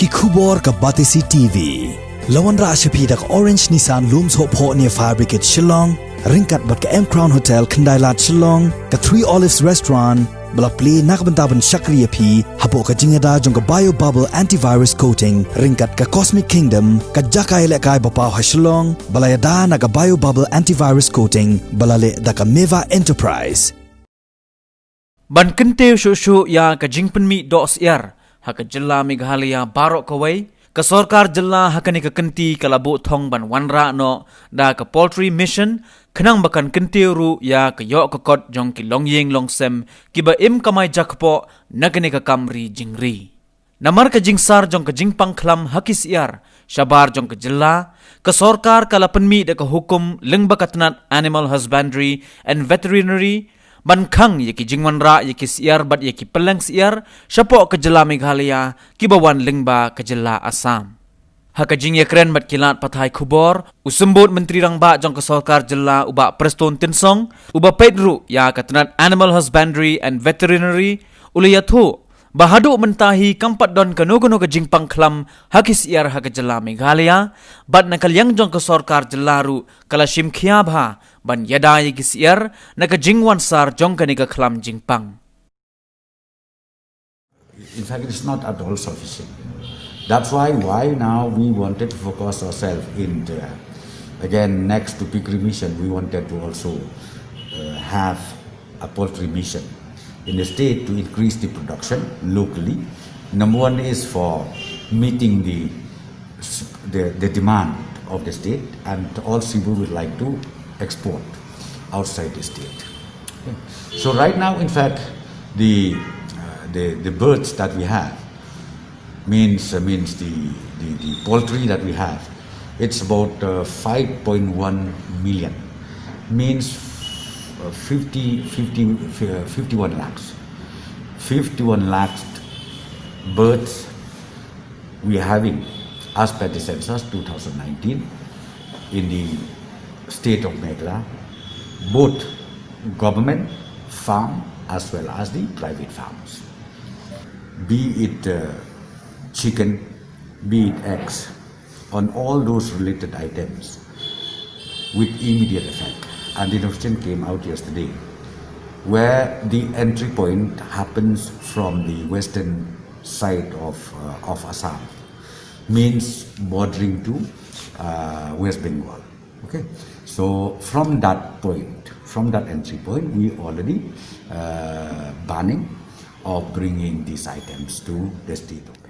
ki khubor ka batisi TV. Wanrah ashapi dak Orange Nissan looms hop ho near Fire Brigade Shillong, ringkat bat ka M Crown Hotel Kendailat Shillong, ka Three Olives Restaurant, bala play nakbentaban Shakriya P, hapo ka jingada jong ka Bio Bubble Antivirus Coating, ringkat ka Cosmic Kingdom, ka Jakai lekai bapaw ha Shillong, bala yada na ka Bio Bubble Antivirus Coating, bala le da ka Meva Enterprise. Ban Kyntiew shushu ya ka Jingpynmih do Syiar, ha ka Jylla Meghalaya barok kawai, ka Sorkar Jylla hakani ka Kyntiew kalabu Thong ban Wanrah no da ka Poultry mission khenang bakan Kyntiew ru ya ka yok ka kot jong ki longyeng longsem ki ba im kamai jakpo nagani ka kamri jingri. Namar ka jingsar jong ka jingpang khlam haki Syiar shabar jong ka Jylla ka Sorkar Kyntiew da ka hukum lingba katnat Animal Husbandry and Veterinary ban khang yaki Wanrah yaki Syiar bat yaki pelang Syiar syapo ke Jylla Meghalaya kibawan lingba ke Jylla Assam. Haka jing yakren bat kilat pathai khubor usembut menteri rangba jong ke Sorkar Jylla uba preston tinsong uba pedru ya katnat Animal Husbandry and Veterinary ulayathu bahadu mentahi kampat don kanogono ke jingpang khlam haki Syiar haka Jylla Meghalaya bat nakal yang jong ke Sorkar Jylla ru kala shim khiabha ban yada yaki Syiar naka jingwan sar jong kanika khlam jingpang. In fact, it's not at all sufficient. That's why now we wanted to focus ourselves in the, again, next to pig mission, we wanted to also have a poultry mission in the state to increase the production locally. Number one is for meeting the demand of the state, and also we would like to export outside the state. Okay. So right now, in fact, the birds that we have means the poultry that we have. It's about 5.1 million. Means 51 lakhs. 51 lakhs birds we are having as per the census 2019 in the state of Meghalaya, both government farm as well as the private farms. Be it chicken, be it eggs, on all those related items with immediate effect. And the notification came out yesterday, where the entry point happens from the western side of Assam, means bordering to West Bengal. Okay, so from that point, from that entry point, we already banning of bringing these items to the state of Bengal.